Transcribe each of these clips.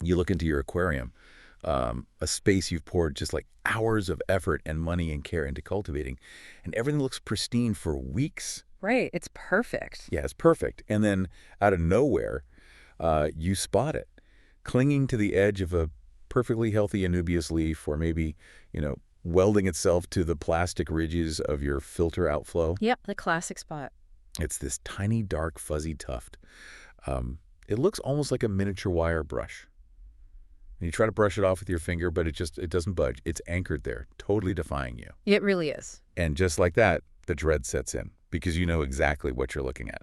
You look into your aquarium, a space you've poured just like hours of effort and money and care into cultivating, and everything looks pristine for weeks. Right. It's perfect. Yeah, it's perfect. And then out of nowhere, you spot it clinging to the edge of a perfectly healthy anubias leaf, or maybe, welding itself to the plastic ridges of your filter outflow. Yep, the classic spot. It's this tiny, dark, fuzzy tuft. It looks almost like a miniature wire brush. And you try to brush it off with your finger, but it doesn't budge. It's anchored there, totally defying you. It really is. And just like that, the dread sets in, because you know exactly what you're looking at.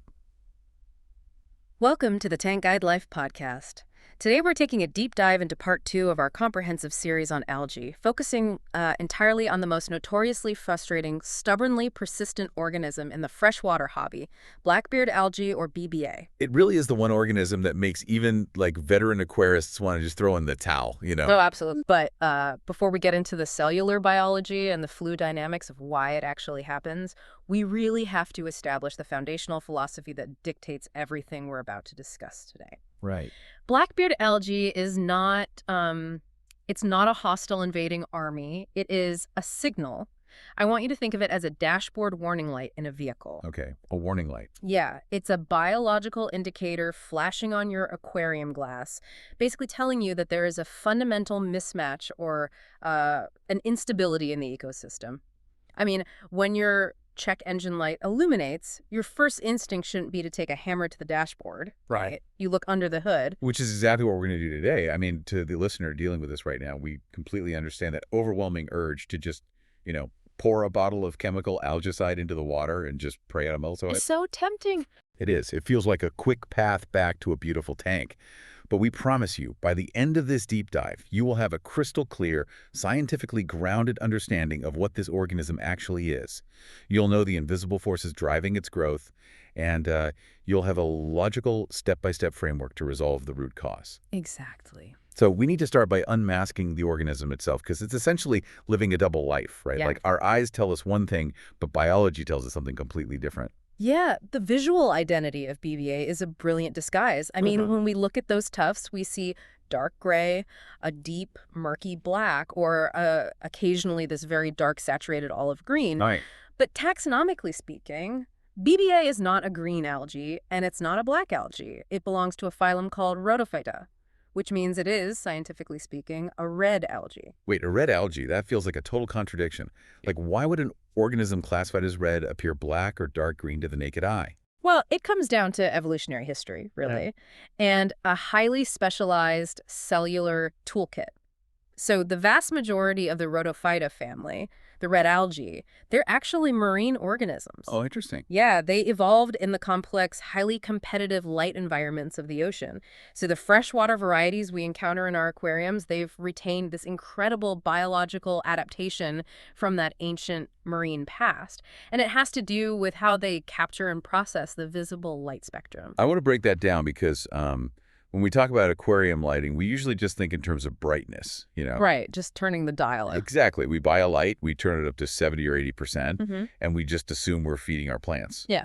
Welcome to the Tank Guide Life podcast. Today we're taking a deep dive into part 2 of our comprehensive series on algae, focusing entirely on the most notoriously frustrating, stubbornly persistent organism in the freshwater hobby, Black Beard Algae, or BBA. It really is the one organism that makes even veteran aquarists want to just throw in the towel, Oh, absolutely. But before we get into the cellular biology and the fluid dynamics of why it actually happens, we really have to establish the foundational philosophy that dictates everything we're about to discuss today. Right. Black Beard algae is not, it's not a hostile invading army. It is a signal. I want you to think of it as a dashboard warning light in a vehicle. Okay, a warning light. Yeah, it's a biological indicator flashing on your aquarium glass, basically telling you that there is a fundamental mismatch or an instability in the ecosystem. I mean, when your check engine light illuminates, your first instinct shouldn't be to take a hammer to the dashboard. Right. You look under the hood. Which is exactly what we're going to do today. I mean, to the listener dealing with this right now, we completely understand that overwhelming urge to just, pour a bottle of chemical algicide into the water and just pray it'll melt away. It's so tempting. It is. It feels like a quick path back to a beautiful tank. But we promise you, by the end of this deep dive, you will have a crystal clear, scientifically grounded understanding of what this organism actually is. You'll know the invisible forces driving its growth, and you'll have a logical step-by-step framework to resolve the root cause. Exactly. So we need to start by unmasking the organism itself, because it's essentially living a double life, right? Yeah. Like our eyes tell us one thing, but biology tells us something completely different. Yeah, the visual identity of BBA is a brilliant disguise. I mean, when we look at those tufts, we see dark gray, a deep, murky black, or occasionally this very dark, saturated olive green. Right. But taxonomically speaking, BBA is not a green algae, and it's not a black algae. It belongs to a phylum called Rhodophyta, which means it is, scientifically speaking, a red algae. Wait, a red algae? That feels like a total contradiction. Like, why would an organism classified as red appear black or dark green to the naked eye? Well, it comes down to evolutionary history, really, and a highly specialized cellular toolkit. So the vast majority of the Rhodophyta family, the red algae, they're actually marine organisms. Oh, interesting. Yeah, they evolved in the complex, highly competitive light environments of the ocean. So the freshwater varieties we encounter in our aquariums, they've retained this incredible biological adaptation from that ancient marine past. And it has to do with how they capture and process the visible light spectrum. I want to break that down because when we talk about aquarium lighting, we usually just think in terms of brightness, Right, just turning the dial up. Exactly. We buy a light, we turn it up to 70 or 80%, and we just assume we're feeding our plants. Yeah.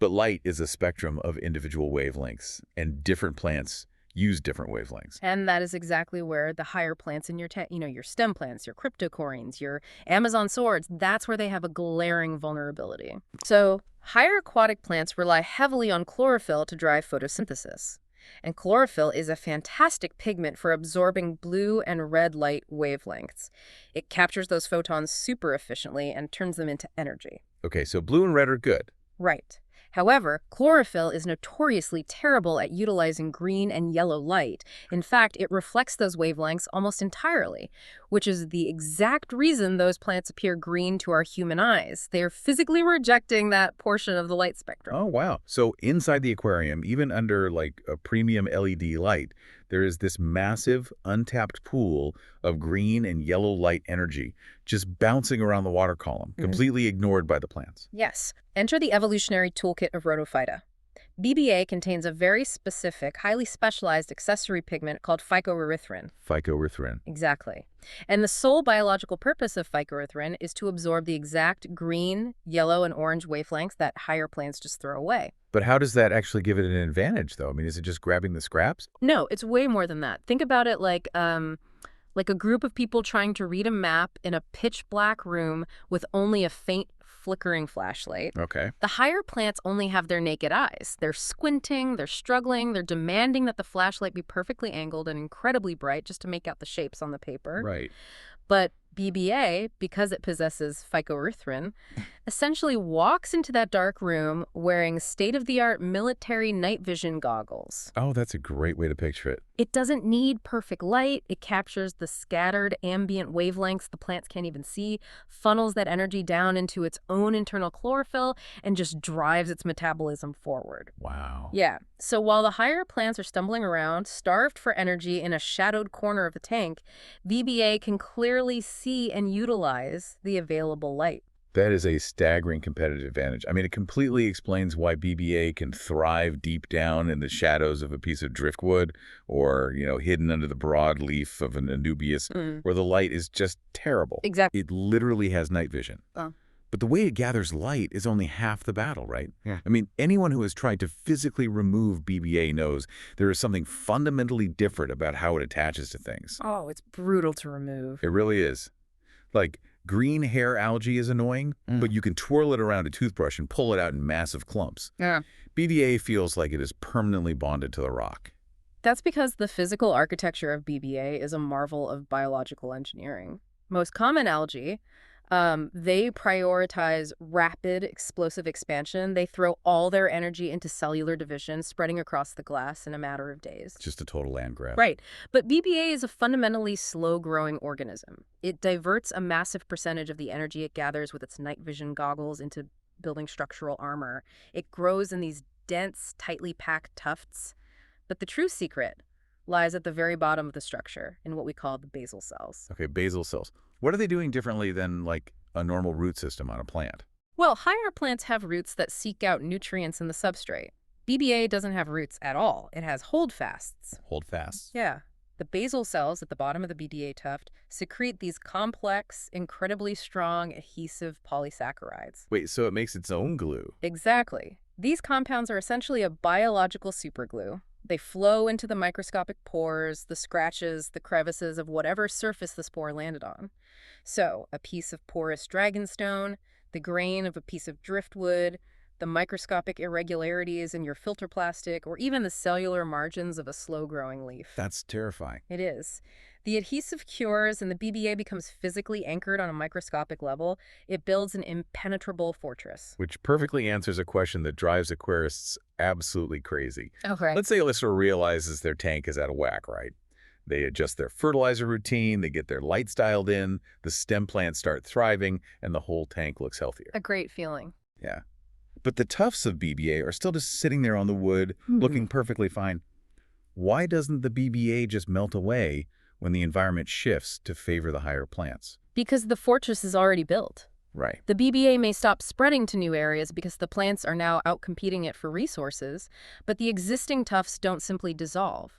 But light is a spectrum of individual wavelengths, and different plants use different wavelengths. And that is exactly where the higher plants in your your stem plants, your cryptocorynes, your Amazon swords, that's where they have a glaring vulnerability. So higher aquatic plants rely heavily on chlorophyll to drive photosynthesis. And chlorophyll is a fantastic pigment for absorbing blue and red light wavelengths. It captures those photons super efficiently and turns them into energy. Okay, so blue and red are good. Right. However, chlorophyll is notoriously terrible at utilizing green and yellow light. In fact, it reflects those wavelengths almost entirely, which is the exact reason those plants appear green to our human eyes. They're physically rejecting that portion of the light spectrum. Oh, wow. So inside the aquarium, even under a premium LED light, there is this massive, untapped pool of green and yellow light energy just bouncing around the water column, completely ignored by the plants. Yes. Enter the evolutionary toolkit of Rhodophyta. BBA contains a very specific, highly specialized accessory pigment called phycoerythrin. Phycoerythrin. Exactly. And the sole biological purpose of phycoerythrin is to absorb the exact green, yellow, and orange wavelengths that higher plants just throw away. But how does that actually give it an advantage, though? I mean, is it just grabbing the scraps? No, it's way more than that. Think about it like a group of people trying to read a map in a pitch black room with only a faint flickering flashlight. Okay. The higher plants only have their naked eyes. They're squinting, they're struggling, they're demanding that the flashlight be perfectly angled and incredibly bright just to make out the shapes on the paper. Right. But BBA, because it possesses phycoerythrin, essentially walks into that dark room wearing state-of-the-art military night vision goggles. Oh, that's a great way to picture it. It doesn't need perfect light. It captures the scattered ambient wavelengths the plants can't even see, funnels that energy down into its own internal chlorophyll, and just drives its metabolism forward. Wow. Yeah. So while the higher plants are stumbling around, starved for energy in a shadowed corner of the tank, VBA can clearly see and utilize the available light. That is a staggering competitive advantage. I mean, it completely explains why BBA can thrive deep down in the shadows of a piece of driftwood or, hidden under the broad leaf of an anubias where the light is just terrible. Exactly. It literally has night vision. Oh. But the way it gathers light is only half the battle, right? Yeah. I mean, anyone who has tried to physically remove BBA knows there is something fundamentally different about how it attaches to things. Oh, it's brutal to remove. It really is. Like, green hair algae is annoying, but you can twirl it around a toothbrush and pull it out in massive clumps. Yeah. BBA feels like it is permanently bonded to the rock. That's because the physical architecture of BBA is a marvel of biological engineering. Most common algae, they prioritize rapid, explosive expansion. They throw all their energy into cellular division, spreading across the glass in a matter of days. Just a total land grab. Right. But BBA is a fundamentally slow-growing organism. It diverts a massive percentage of the energy it gathers with its night vision goggles into building structural armor. It grows in these dense, tightly packed tufts. But the true secret lies at the very bottom of the structure, in what we call the basal cells. Okay, basal cells. What are they doing differently than, like, a normal root system on a plant? Well, higher plants have roots that seek out nutrients in the substrate. BBA doesn't have roots at all. It has holdfasts. Holdfasts. Yeah. The basal cells at the bottom of the BBA tuft secrete these complex, incredibly strong, adhesive polysaccharides. Wait, so it makes its own glue? Exactly. These compounds are essentially a biological superglue. They flow into the microscopic pores, the scratches, the crevices of whatever surface the spore landed on. So, a piece of porous dragonstone, the grain of a piece of driftwood, the microscopic irregularities in your filter plastic, or even the cellular margins of a slow-growing leaf. That's terrifying. It is. The adhesive cures and the BBA becomes physically anchored on a microscopic level. It builds an impenetrable fortress. Which perfectly answers a question that drives aquarists absolutely crazy. Okay. Let's say a listener realizes their tank is out of whack, right? They adjust their fertilizer routine, they get their lights dialed in, the stem plants start thriving, and the whole tank looks healthier. A great feeling. Yeah. But the tufts of BBA are still just sitting there on the wood, looking perfectly fine. Why doesn't the BBA just melt away when the environment shifts to favor the higher plants? Because the fortress is already built. Right. The BBA may stop spreading to new areas because the plants are now outcompeting it for resources, but the existing tufts don't simply dissolve.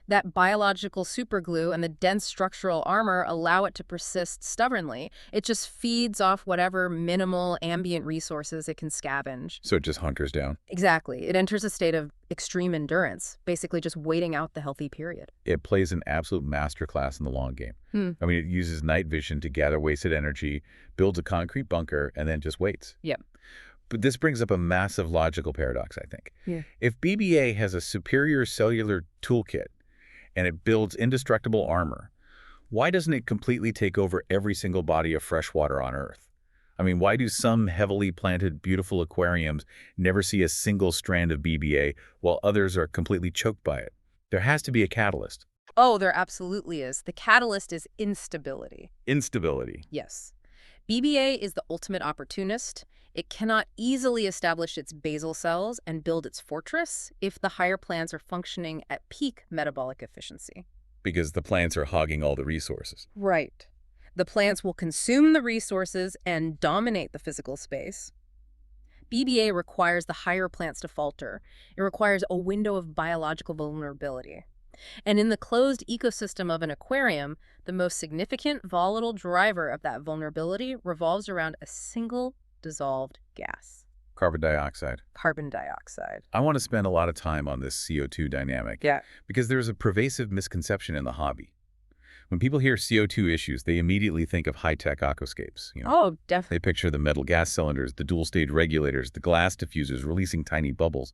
That biological superglue and the dense structural armor allow it to persist stubbornly. It just feeds off whatever minimal ambient resources it can scavenge. So it just hunkers down. Exactly. It enters a state of extreme endurance, basically just waiting out the healthy period. It plays an absolute masterclass in the long game. I mean, it uses night vision to gather wasted energy, builds a concrete bunker, and then just waits. Yep. But this brings up a massive logical paradox, I think. Yeah. If BBA has a superior cellular toolkit, and it builds indestructible armor, why doesn't it completely take over every single body of freshwater on Earth? I mean, why do some heavily planted, beautiful aquariums never see a single strand of BBA while others are completely choked by it? There has to be a catalyst. Oh, there absolutely is. The catalyst is instability. Instability. Yes. BBA is the ultimate opportunist. It cannot easily establish its basal cells and build its fortress if the higher plants are functioning at peak metabolic efficiency. Because the plants are hogging all the resources. Right. The plants will consume the resources and dominate the physical space. BBA requires the higher plants to falter. It requires a window of biological vulnerability. And in the closed ecosystem of an aquarium, the most significant volatile driver of that vulnerability revolves around a single dissolved gas. Carbon dioxide. Carbon dioxide. I want to spend a lot of time on this CO2 dynamic. Yeah. Because there's a pervasive misconception in the hobby. When people hear CO2 issues, they immediately think of high-tech aquascapes. Oh, definitely. They picture the metal gas cylinders, the dual-stage regulators, the glass diffusers releasing tiny bubbles.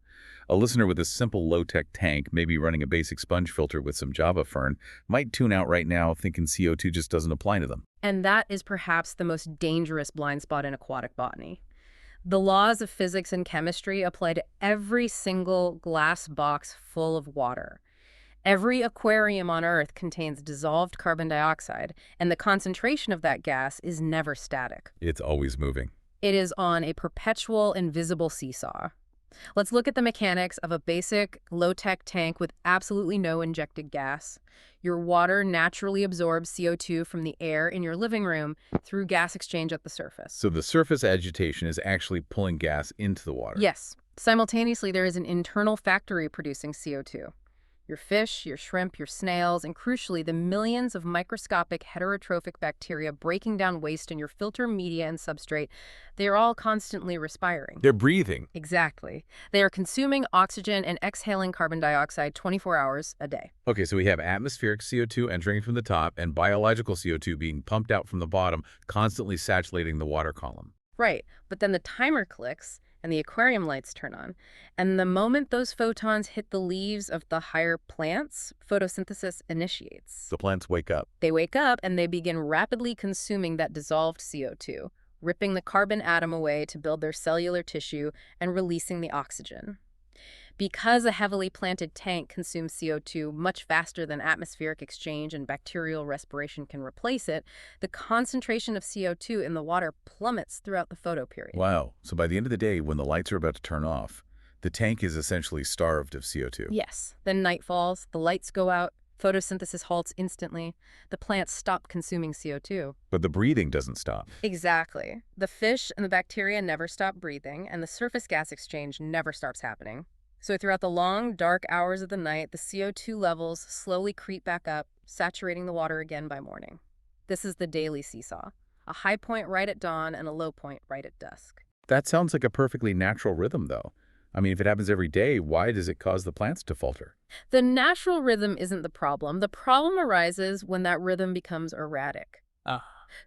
A listener with a simple low-tech tank, maybe running a basic sponge filter with some Java fern, might tune out right now thinking CO2 just doesn't apply to them. And that is perhaps the most dangerous blind spot in aquatic botany. The laws of physics and chemistry apply to every single glass box full of water. Every aquarium on Earth contains dissolved carbon dioxide, and the concentration of that gas is never static. It's always moving. It is on a perpetual invisible seesaw. Let's look at the mechanics of a basic low-tech tank with absolutely no injected gas. Your water naturally absorbs CO2 from the air in your living room through gas exchange at the surface. So the surface agitation is actually pulling gas into the water. Yes. Simultaneously, there is an internal factory producing CO2. Your fish, your shrimp, your snails, and crucially, the millions of microscopic heterotrophic bacteria breaking down waste in your filter, media, and substrate, they are all constantly respiring. They're breathing. Exactly. They are consuming oxygen and exhaling carbon dioxide 24 hours a day. Okay, so we have atmospheric CO2 entering from the top and biological CO2 being pumped out from the bottom, constantly saturating the water column. Right. But then the timer clicks, and the aquarium lights turn on. And the moment those photons hit the leaves of the higher plants, photosynthesis initiates. The plants wake up. They wake up and they begin rapidly consuming that dissolved CO2, ripping the carbon atom away to build their cellular tissue and releasing the oxygen. Because a heavily planted tank consumes CO2 much faster than atmospheric exchange and bacterial respiration can replace it, the concentration of CO2 in the water plummets throughout the photoperiod. Wow. So by the end of the day, when the lights are about to turn off, the tank is essentially starved of CO2. Yes. Then night falls, the lights go out, photosynthesis halts instantly, the plants stop consuming CO2. But the breathing doesn't stop. Exactly. The fish and the bacteria never stop breathing, and the surface gas exchange never stops happening. So throughout the long, dark hours of the night, the CO2 levels slowly creep back up, saturating the water again by morning. This is the daily seesaw, a high point right at dawn and a low point right at dusk. That sounds like a perfectly natural rhythm, though. I mean, if it happens every day, why does it cause the plants to falter? The natural rhythm isn't the problem. The problem arises when that rhythm becomes erratic.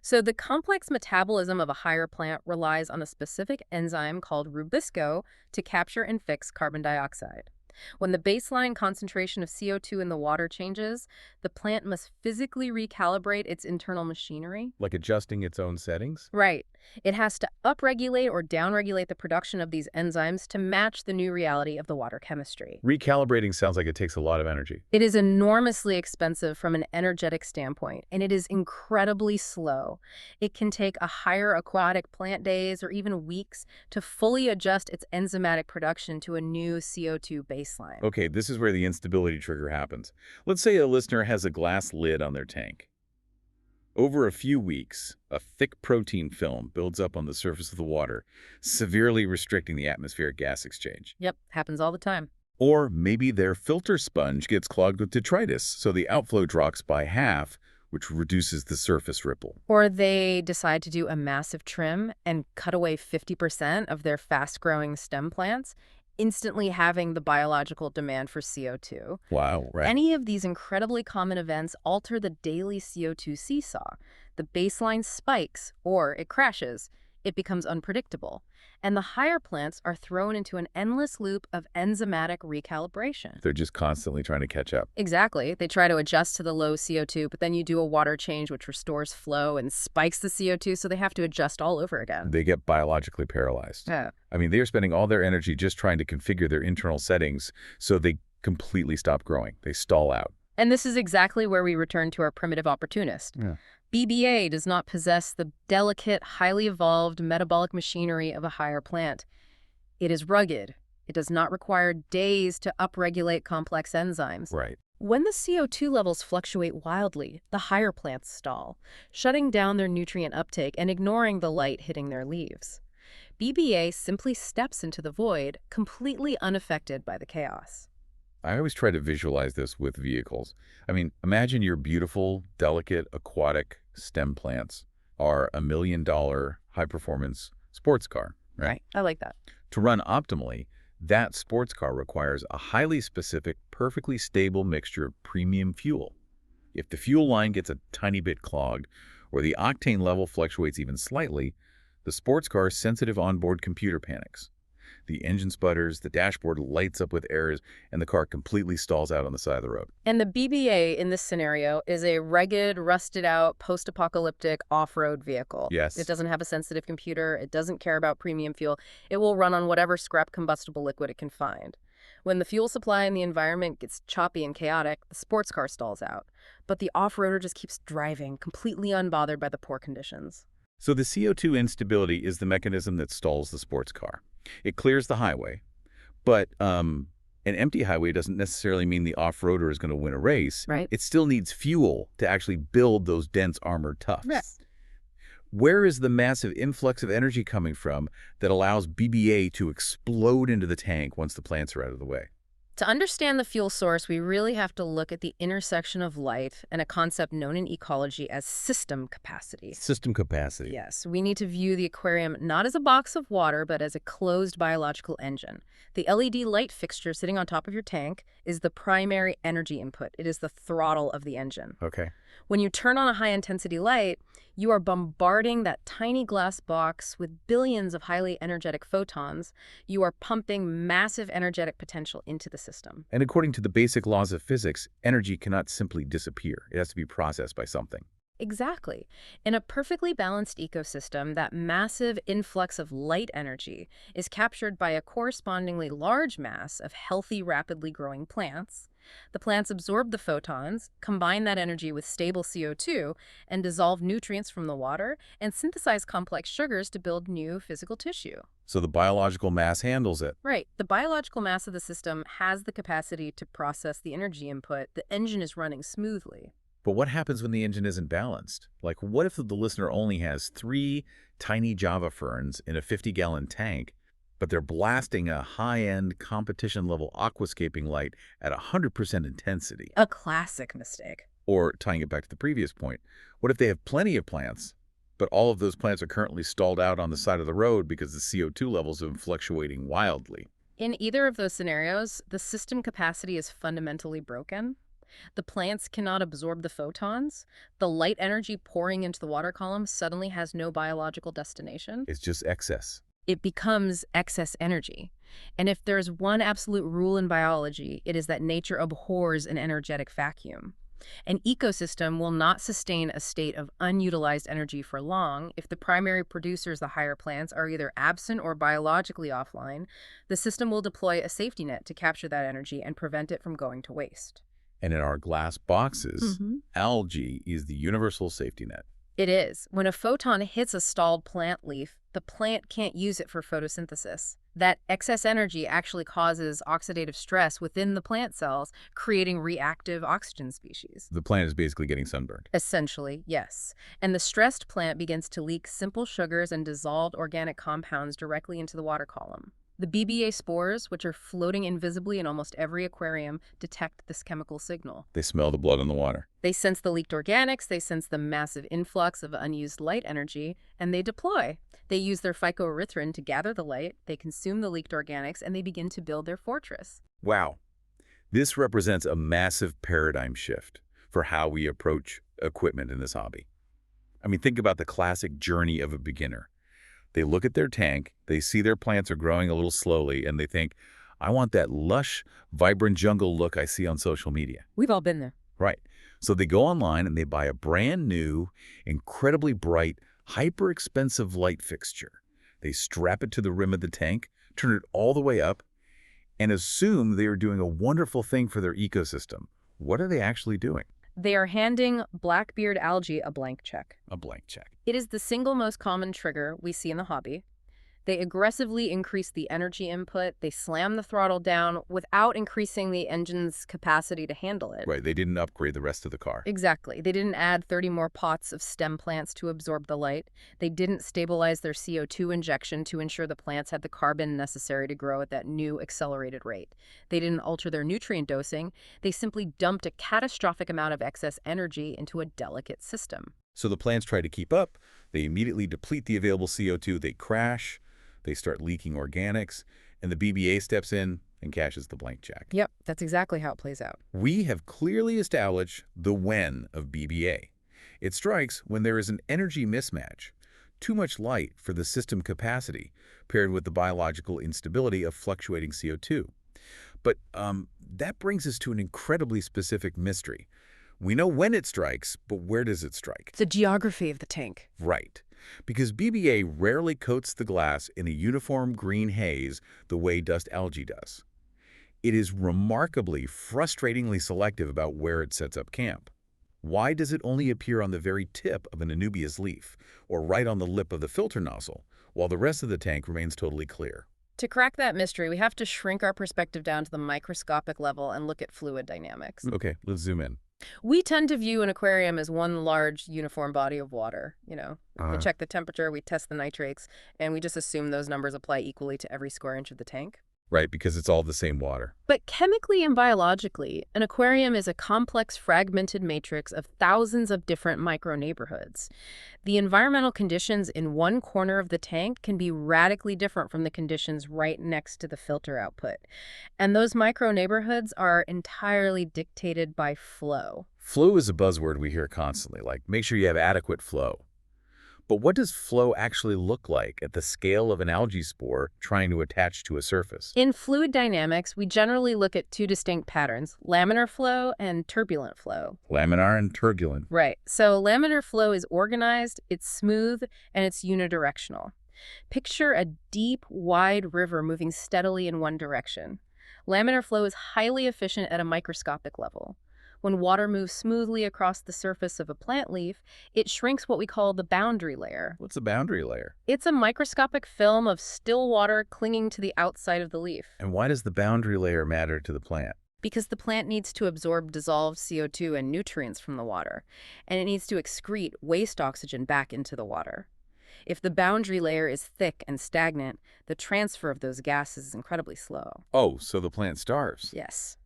So the complex metabolism of a higher plant relies on a specific enzyme called rubisco to capture and fix carbon dioxide. When the baseline concentration of CO2 in the water changes, the plant must physically recalibrate its internal machinery. Like adjusting its own settings? Right. It has to upregulate or downregulate the production of these enzymes to match the new reality of the water chemistry. Recalibrating sounds like it takes a lot of energy. It is enormously expensive from an energetic standpoint, and it is incredibly slow. It can take a higher aquatic plant days or even weeks to fully adjust its enzymatic production to a new CO2 baseline. Okay, this is where the instability trigger happens. Let's say a listener has a glass lid on their tank. Over a few weeks, a thick protein film builds up on the surface of the water, severely restricting the atmospheric gas exchange. Yep, happens all the time. Or maybe their filter sponge gets clogged with detritus, so the outflow drops by half, which reduces the surface ripple. Or they decide to do a massive trim and cut away 50% of their fast-growing stem plants, instantly having the biological demand for CO2. Wow, right. Any of these incredibly common events alter the daily CO2 seesaw. The baseline spikes, or it crashes. It becomes unpredictable. And the higher plants are thrown into an endless loop of enzymatic recalibration. They're just constantly trying to catch up. Exactly. They try to adjust to the low CO2, but then you do a water change which restores flow and spikes the CO2, so they have to adjust all over again. They get biologically paralyzed. Yeah. I mean, they're spending all their energy just trying to configure their internal settings so they completely stop growing. They stall out. And this is exactly where we return to our primitive opportunist. Yeah. BBA does not possess the delicate, highly evolved metabolic machinery of a higher plant. It is rugged. It does not require days to upregulate complex enzymes. Right. When the CO2 levels fluctuate wildly, the higher plants stall, shutting down their nutrient uptake and ignoring the light hitting their leaves. BBA simply steps into the void, completely unaffected by the chaos. I always try to visualize this with vehicles. I mean, imagine your beautiful, delicate, aquatic stem plants are $1 million high-performance sports car, right? Right. I like that. To run optimally, that sports car requires a highly specific, perfectly stable mixture of premium fuel. If the fuel line gets a tiny bit clogged, or the octane level fluctuates even slightly, the sports car's sensitive onboard computer panics. The engine sputters, the dashboard lights up with errors, and the car completely stalls out on the side of the road. And the BBA in this scenario is a rugged, rusted-out, post-apocalyptic off-road vehicle. Yes. It doesn't have a sensitive computer. It doesn't care about premium fuel. It will run on whatever scrap combustible liquid it can find. When the fuel supply in the environment gets choppy and chaotic, the sports car stalls out. But the off-roader just keeps driving, completely unbothered by the poor conditions. So the CO2 instability is the mechanism that stalls the sports car. It clears the highway, but an empty highway doesn't necessarily mean the off-roader is going to win a race. Right. It still needs fuel to actually build those dense armored tufts. Right. Where is the massive influx of energy coming from that allows BBA to explode into the tank once the plants are out of the way? To understand the fuel source, we really have to look at the intersection of light and a concept known in ecology as system capacity. System capacity. Yes, we need to view the aquarium not as a box of water, but as a closed biological engine. The LED light fixture sitting on top of your tank is the primary energy input. It is the throttle of the engine. Okay. When you turn on a high-intensity light, you are bombarding that tiny glass box with billions of highly energetic photons. You are pumping massive energetic potential into the system. And according to the basic laws of physics, energy cannot simply disappear. It has to be processed by something. Exactly. In a perfectly balanced ecosystem, that massive influx of light energy is captured by a correspondingly large mass of healthy, rapidly growing plants. The plants absorb the photons, combine that energy with stable CO2, and dissolve nutrients from the water, and synthesize complex sugars to build new physical tissue. So the biological mass handles it. Right. The biological mass of the system has the capacity to process the energy input. The engine is running smoothly. But what happens when the engine isn't balanced? Like, what if the listener only has 3 tiny Java ferns in a 50-gallon tank, but they're blasting a high-end competition-level aquascaping light at 100% intensity? A classic mistake. Or, tying it back to the previous point, what if they have plenty of plants, but all of those plants are currently stalled out on the side of the road because the CO2 levels have been fluctuating wildly? In either of those scenarios, the system capacity is fundamentally broken. The plants cannot absorb the photons. The light energy pouring into the water column suddenly has no biological destination. It's just excess. It becomes excess energy. And if there's one absolute rule in biology, it is that nature abhors an energetic vacuum. An ecosystem will not sustain a state of unutilized energy for long if the primary producers, the higher plants, are either absent or biologically offline. The system will deploy a safety net to capture that energy and prevent it from going to waste. And in our glass boxes, algae is the universal safety net. It is. When a photon hits a stalled plant leaf, the plant can't use it for photosynthesis. That excess energy actually causes oxidative stress within the plant cells, creating reactive oxygen species. The plant is basically getting sunburned. Essentially, yes. And the stressed plant begins to leak simple sugars and dissolved organic compounds directly into the water column. The BBA spores, which are floating invisibly in almost every aquarium, detect this chemical signal. They smell the blood in the water. They sense the leaked organics, they sense the massive influx of unused light energy, and they deploy. They use their phycoerythrin to gather the light, they consume the leaked organics, and they begin to build their fortress. Wow. This represents a massive paradigm shift for how we approach equipment in this hobby. I mean, think about the classic journey of a beginner. They look at their tank, they see their plants are growing a little slowly, and they think, I want that lush, vibrant jungle look I see on social media. We've all been there. Right. So they go online and they buy a brand new, incredibly bright, hyper-expensive light fixture. They strap it to the rim of the tank, turn it all the way up, and assume they are doing a wonderful thing for their ecosystem. What are they actually doing? They are handing Black Beard Algae a blank check. A blank check. It is the single most common trigger we see in the hobby. They aggressively increase the energy input. They slam the throttle down without increasing the engine's capacity to handle it. Right, they didn't upgrade the rest of the car. Exactly. They didn't add 30 more pots of stem plants to absorb the light. They didn't stabilize their CO2 injection to ensure the plants had the carbon necessary to grow at that new accelerated rate. They didn't alter their nutrient dosing. They simply dumped a catastrophic amount of excess energy into a delicate system. So the plants try to keep up. They immediately deplete the available CO2. They crash. They start leaking organics. And the BBA steps in and cashes the blank check. Yep, that's exactly how it plays out. We have clearly established the when of BBA. It strikes when there is an energy mismatch, too much light for the system capacity, paired with the biological instability of fluctuating CO2. But that brings us to an incredibly specific mystery. We know when it strikes, but where does it strike? The geography of the tank. Right. Because BBA rarely coats the glass in a uniform green haze the way dust algae does. It is remarkably, frustratingly selective about where it sets up camp. Why does it only appear on the very tip of an anubias leaf, or right on the lip of the filter nozzle, while the rest of the tank remains totally clear? To crack that mystery, we have to shrink our perspective down to the microscopic level and look at fluid dynamics. Okay, let's zoom in. We tend to view an aquarium as one large, uniform body of water. We check the temperature, we test the nitrates, and we just assume those numbers apply equally to every square inch of the tank. Right, because it's all the same water. But chemically and biologically, an aquarium is a complex, fragmented matrix of thousands of different micro-neighborhoods. The environmental conditions in one corner of the tank can be radically different from the conditions right next to the filter output. And those micro-neighborhoods are entirely dictated by flow. Flow is a buzzword we hear constantly, like make sure you have adequate flow. But what does flow actually look like at the scale of an algae spore trying to attach to a surface? In fluid dynamics, we generally look at two distinct patterns, laminar flow and turbulent flow. Laminar and turbulent. Right. So laminar flow is organized, it's smooth, and it's unidirectional. Picture a deep, wide river moving steadily in one direction. Laminar flow is highly efficient at a microscopic level. When water moves smoothly across the surface of a plant leaf, it shrinks what we call the boundary layer. What's a boundary layer? It's a microscopic film of still water clinging to the outside of the leaf. And why does the boundary layer matter to the plant? Because the plant needs to absorb dissolved CO2 and nutrients from the water, and it needs to excrete waste oxygen back into the water. If the boundary layer is thick and stagnant, the transfer of those gases is incredibly slow. Oh, so the plant starves. Yes.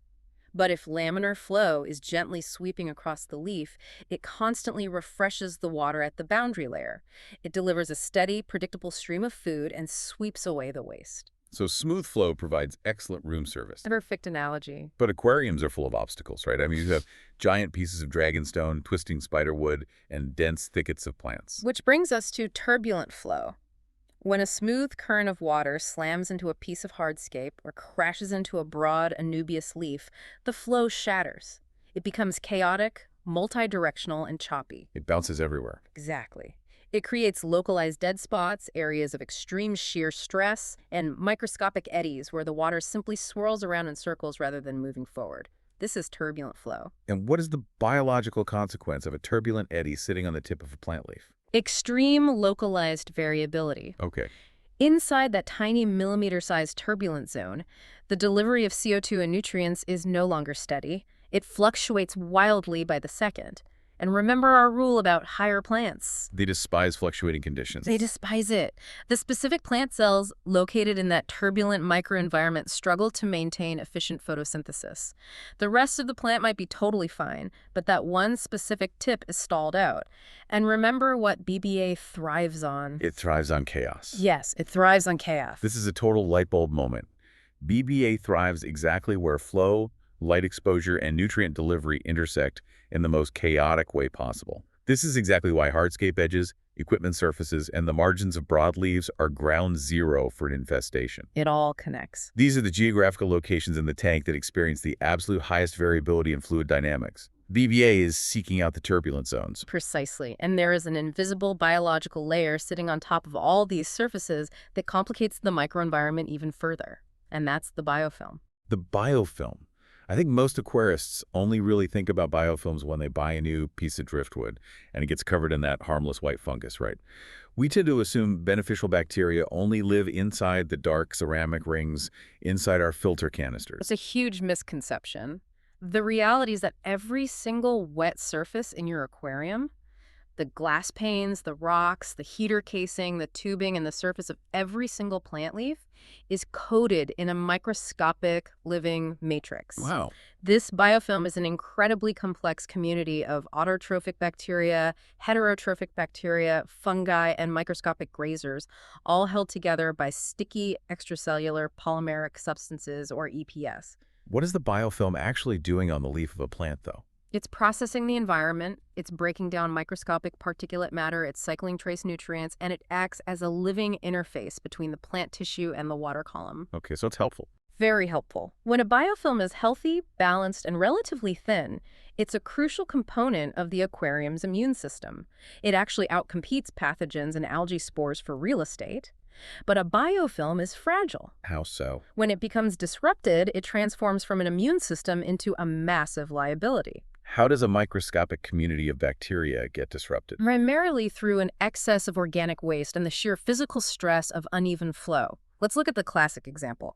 But if laminar flow is gently sweeping across the leaf, it constantly refreshes the water at the boundary layer. It delivers a steady, predictable stream of food and sweeps away the waste. So smooth flow provides excellent room service. A perfect analogy. But aquariums are full of obstacles, right? I mean, you have giant pieces of dragonstone, twisting spiderwood, and dense thickets of plants. Which brings us to turbulent flow. When a smooth current of water slams into a piece of hardscape or crashes into a broad anubias leaf, the flow shatters. It becomes chaotic, multi-directional, and choppy. It bounces everywhere. Exactly. It creates localized dead spots, areas of extreme shear stress, and microscopic eddies where the water simply swirls around in circles rather than moving forward. This is turbulent flow. And what is the biological consequence of a turbulent eddy sitting on the tip of a plant leaf? Extreme localized variability. Okay. Inside that tiny millimeter-sized turbulent zone, the delivery of CO2 and nutrients is no longer steady. It fluctuates wildly by the second. And remember our rule about higher plants. They despise fluctuating conditions. They despise it. The specific plant cells located in that turbulent microenvironment struggle to maintain efficient photosynthesis. The rest of the plant might be totally fine, but that one specific tip is stalled out. And remember what BBA thrives on. It thrives on chaos. Yes, it thrives on chaos. This is a total light bulb moment. BBA thrives exactly where flow, light exposure, and nutrient delivery intersect in the most chaotic way possible. This is exactly why hardscape edges, equipment surfaces, and the margins of broadleaves are ground zero for an infestation. It all connects. These are the geographical locations in the tank that experience the absolute highest variability in fluid dynamics. BBA is seeking out the turbulent zones. Precisely. And there is an invisible biological layer sitting on top of all these surfaces that complicates the microenvironment even further. And that's the biofilm. The biofilm. I think most aquarists only really think about biofilms when they buy a new piece of driftwood and it gets covered in that harmless white fungus, right? We tend to assume beneficial bacteria only live inside the dark ceramic rings inside our filter It's canisters. a huge misconception. The reality is that every single wet surface in your aquarium, the glass panes, the rocks, the heater casing, the tubing, and the surface of every single plant leaf is coated in a microscopic living matrix. Wow. This biofilm is an incredibly complex community of autotrophic bacteria, heterotrophic bacteria, fungi, and microscopic grazers, all held together by sticky extracellular polymeric substances, or EPS. What is the biofilm actually doing on the leaf of a plant, though? It's processing the environment, it's breaking down microscopic particulate matter, it's cycling trace nutrients, and it acts as a living interface between the plant tissue and the water column. Okay, so it's helpful. Very helpful. When a biofilm is healthy, balanced, and relatively thin, it's a crucial component of the aquarium's immune system. It actually outcompetes pathogens and algae spores for real estate. But a biofilm is fragile. How so? When it becomes disrupted, it transforms from an immune system into a massive liability. How does a microscopic community of bacteria get disrupted? Primarily through an excess of organic waste and the sheer physical stress of uneven flow. Let's look at the classic example.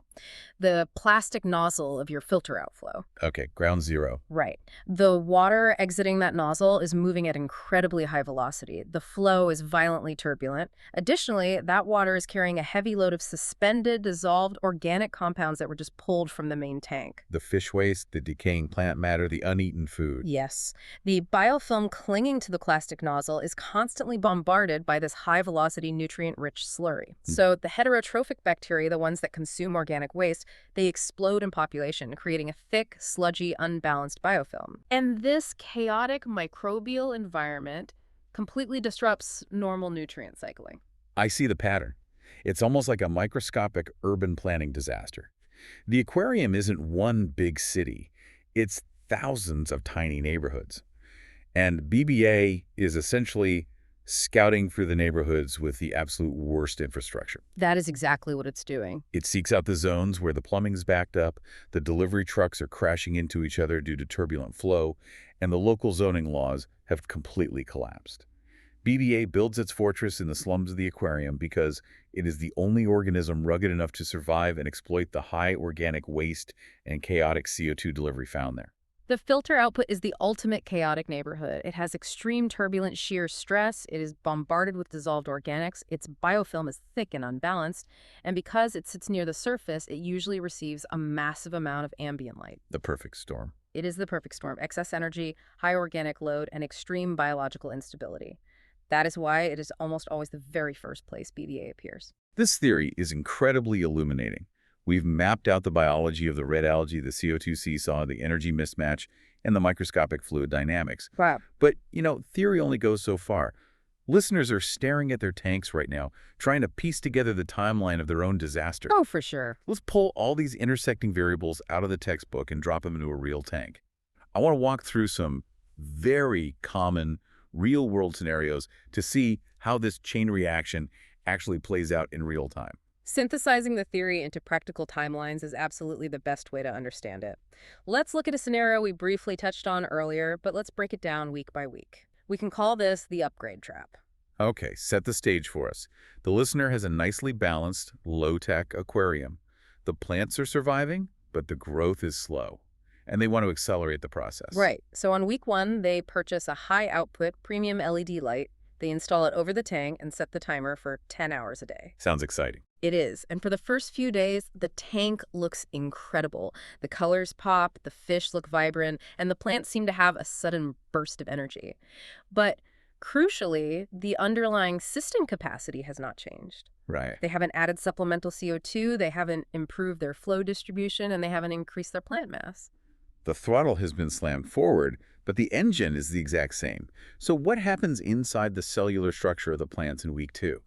The plastic nozzle of your filter outflow. Okay, ground zero. Right. The water exiting that nozzle is moving at incredibly high velocity. The flow is violently turbulent. Additionally, that water is carrying a heavy load of suspended, dissolved organic compounds that were just pulled from the main tank. The fish waste, the decaying plant matter, the uneaten food. Yes. The biofilm clinging to the plastic nozzle is constantly bombarded by this high-velocity, nutrient-rich slurry. So the heterotrophic bacteria, the ones that consume organic waste, they explode in population, creating a thick, sludgy, unbalanced biofilm. And this chaotic microbial environment completely disrupts normal nutrient cycling. I see the pattern. It's almost like a microscopic urban planning disaster. The aquarium isn't one big city. It's thousands of tiny neighborhoods. And BBA is essentially scouting through the neighborhoods with the absolute worst infrastructure. That is exactly what it's doing. It seeks out the zones where the plumbing's backed up, the delivery trucks are crashing into each other due to turbulent flow, and the local zoning laws have completely collapsed. BBA builds its fortress in the slums of the aquarium because it is the only organism rugged enough to survive and exploit the high organic waste and chaotic CO2 delivery found there. The filter output is the ultimate chaotic neighborhood. It has extreme turbulent shear stress, it is bombarded with dissolved organics, its biofilm is thick and unbalanced, and because it sits near the surface, it usually receives a massive amount of ambient light. The perfect storm. It is the perfect storm: excess energy, high organic load, and extreme biological instability. That is why it is almost always the very first place BBA appears. This theory is incredibly illuminating. We've mapped out the biology of the red algae, the CO2 seesaw, the energy mismatch, and the microscopic fluid dynamics. Wow. But, theory only goes so far. Listeners are staring at their tanks right now, trying to piece together the timeline of their own disaster. Oh, for sure. Let's pull all these intersecting variables out of the textbook and drop them into a real tank. I want to walk through some very common real-world scenarios to see how this chain reaction actually plays out in real time. Synthesizing the theory into practical timelines is absolutely the best way to understand it. Let's look at a scenario we briefly touched on earlier, but let's break it down week by week. We can call this the upgrade trap. Okay, set the stage for us. The listener has a nicely balanced, low-tech aquarium. The plants are surviving, but the growth is slow, and they want to accelerate the process. Right. So on week 1, they purchase a high-output premium LED light. They install it over the tank and set the timer for 10 hours a day. Sounds exciting. It is. And for the first few days, the tank looks incredible. The colors pop, the fish look vibrant, and the plants seem to have a sudden burst of energy. But crucially, the underlying system capacity has not changed. Right. They haven't added supplemental CO2, they haven't improved their flow distribution, and they haven't increased their plant mass. The throttle has been slammed forward, but the engine is the exact same. So what happens inside the cellular structure of the plants in week 2?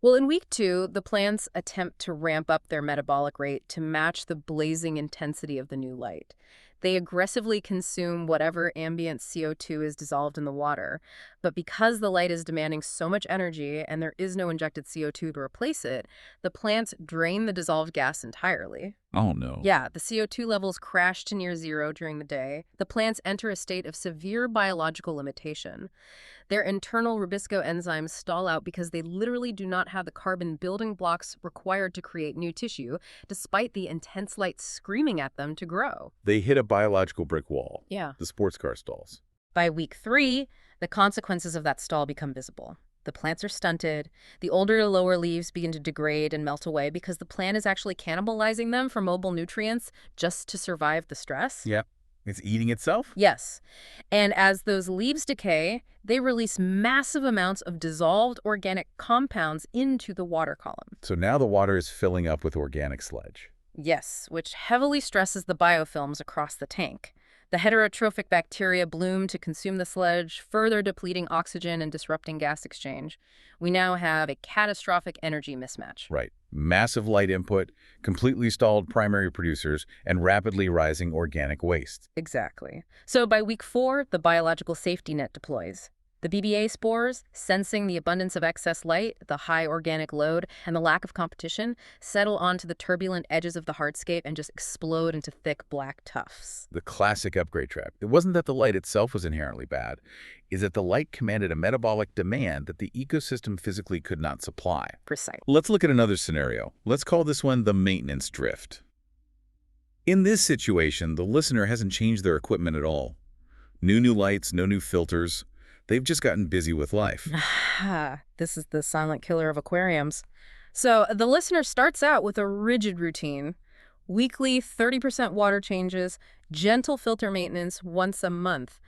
Well, in week 2, the plants attempt to ramp up their metabolic rate to match the blazing intensity of the new light. They aggressively consume whatever ambient CO2 is dissolved in the water. But because the light is demanding so much energy and there is no injected CO2 to replace it, the plants drain the dissolved gas entirely. Oh, no. Yeah, the CO2 levels crash to near zero during the day. The plants enter a state of severe biological limitation. Their internal rubisco enzymes stall out because they literally do not have the carbon building blocks required to create new tissue, despite the intense light screaming at them to grow. They hit a biological brick wall. Yeah. The sports car stalls. By week 3, the consequences of that stall become visible. The plants are stunted. The older lower leaves begin to degrade and melt away because the plant is actually cannibalizing them for mobile nutrients just to survive the stress. Yep. It's eating itself? Yes. And as those leaves decay, they release massive amounts of dissolved organic compounds into the water column. So now the water is filling up with organic sludge. Yes, which heavily stresses the biofilms across the tank. The heterotrophic bacteria bloom to consume the sludge, further depleting oxygen and disrupting gas exchange. We now have a catastrophic energy mismatch. Right. Massive light input, completely stalled primary producers, and rapidly rising organic waste. Exactly. So by week 4, the biological safety net deploys. The BBA spores, sensing the abundance of excess light, the high organic load, and the lack of competition, settle onto the turbulent edges of the hardscape and just explode into thick black tufts. The classic upgrade trap. It wasn't that the light itself was inherently bad, is that the light commanded a metabolic demand that the ecosystem physically could not supply. Precise. Let's look at another scenario. Let's call this one the maintenance drift. In this situation, the listener hasn't changed their equipment at all. No new lights, no new filters. They've just gotten busy with life. This is the silent killer of aquariums. So the listener starts out with a rigid routine. Weekly 30% water changes, gentle filter maintenance once a month.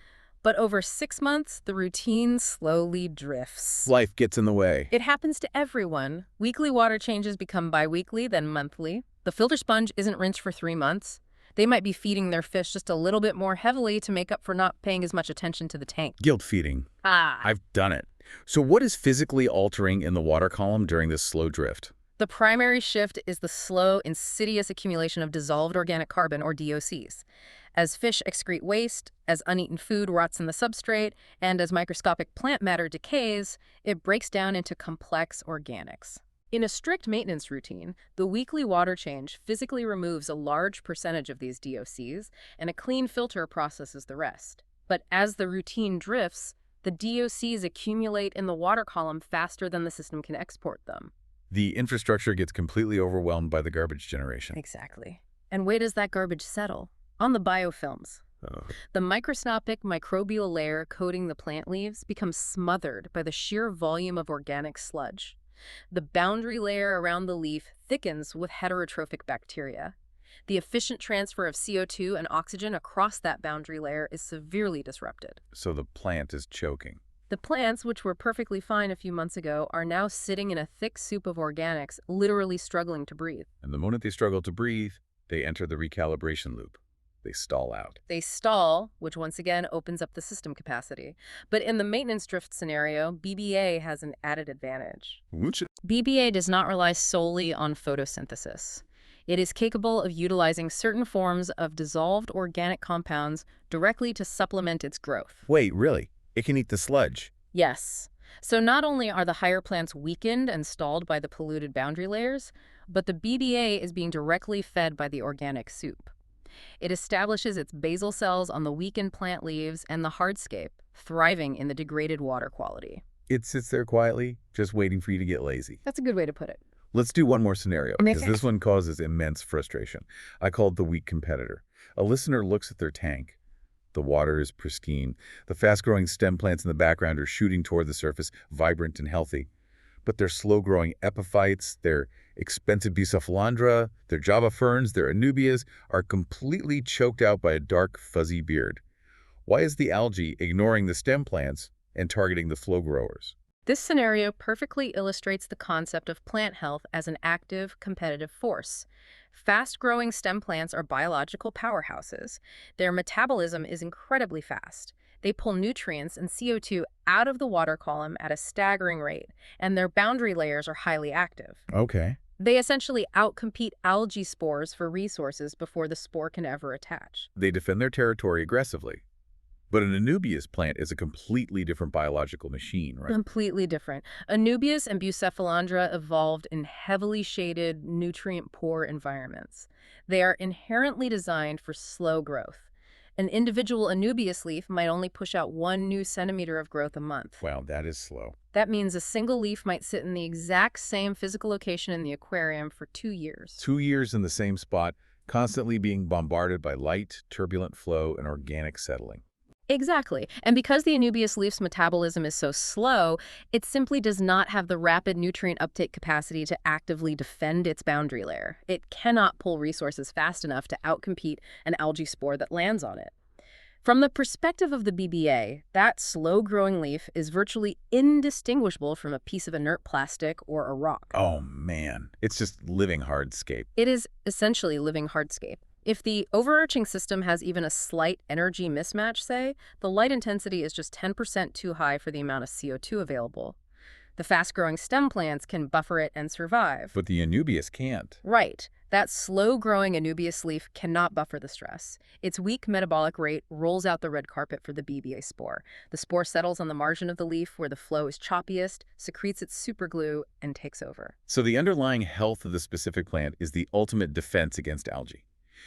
But over 6 months, the routine slowly drifts. Life gets in the way. It happens to everyone. Weekly water changes become bi-weekly, then monthly. The filter sponge isn't rinsed for 3 months. They might be feeding their fish just a little bit more heavily to make up for not paying as much attention to the tank. Guilt feeding. Ah. I've done it. So what is physically altering in the water column during this slow drift? The primary shift is the slow, insidious accumulation of dissolved organic carbon, or DOCs. As fish excrete waste, as uneaten food rots in the substrate, and as microscopic plant matter decays, it breaks down into complex organics. In a strict maintenance routine, the weekly water change physically removes a large percentage of these DOCs, and a clean filter processes the rest. But as the routine drifts, the DOCs accumulate in the water column faster than the system can export them. The infrastructure gets completely overwhelmed by the garbage generation. Exactly. And where does that garbage settle? On the biofilms. The microscopic microbial layer coating the plant leaves becomes smothered by the sheer volume of organic sludge. The boundary layer around the leaf thickens with heterotrophic bacteria. The efficient transfer of CO2 and oxygen across that boundary layer is severely disrupted. So the plant is choking. The plants, which were perfectly fine a few months ago, are now sitting in a thick soup of organics, literally struggling to breathe. And the moment they struggle to breathe, they enter the recalibration loop. They stall out. They stall, which once again opens up the system capacity. But in the maintenance drift scenario, BBA has an added advantage. BBA does not rely solely on photosynthesis. It is capable of utilizing certain forms of dissolved organic compounds directly to supplement its growth. Wait, really? It can eat the sludge? Yes. So not only are the higher plants weakened and stalled by the polluted boundary layers, but the BBA is being directly fed by the organic soup. It establishes its basal cells on the weakened plant leaves and the hardscape, thriving in the degraded water quality. It sits there quietly, just waiting for you to get lazy. That's a good way to put it. Let's do one more scenario, because Okay. this one causes immense frustration. I call it the weak competitor. A listener looks at their tank. The water is pristine. The fast-growing stem plants in the background are shooting toward the surface, vibrant and healthy. But their slow-growing epiphytes, their expensive Bisophilandra, their Java ferns, their Anubias are completely choked out by a dark, fuzzy beard. Why is the algae ignoring the stem plants and targeting the flow growers? This scenario perfectly illustrates the concept of plant health as an active, competitive force. Fast-growing stem plants are biological powerhouses. Their metabolism is incredibly fast. They pull nutrients and CO2 out of the water column at a staggering rate, and their boundary layers are highly active. Okay. They essentially outcompete algae spores for resources before the spore can ever attach. They defend their territory aggressively. But an Anubias plant is a completely different biological machine, right? Completely different. Anubias and Bucephalandra evolved in heavily shaded, nutrient-poor environments. They are inherently designed for slow growth. An individual Anubias leaf might only push out 1 new centimeter of growth a month. Wow, that is slow. That means a single leaf might sit in the exact same physical location in the aquarium for 2 years. 2 years in the same spot, constantly being bombarded by light, turbulent flow, and organic settling. Exactly. And because the Anubias leaf's metabolism is so slow, it simply does not have the rapid nutrient uptake capacity to actively defend its boundary layer. It cannot pull resources fast enough to outcompete an algae spore that lands on it. From the perspective of the BBA, that slow-growing leaf is virtually indistinguishable from a piece of inert plastic or a rock. Oh man, it's just living hardscape. It is essentially living hardscape. If the overarching system has even a slight energy mismatch, say, the light intensity is just 10% too high for the amount of CO2 available. The fast-growing stem plants can buffer it and survive. But the Anubias can't. Right. That slow-growing Anubias leaf cannot buffer the stress. Its weak metabolic rate rolls out the red carpet for the BBA spore. The spore settles on the margin of the leaf where the flow is choppiest, secretes its superglue, and takes over. So the underlying health of the specific plant is the ultimate defense against algae.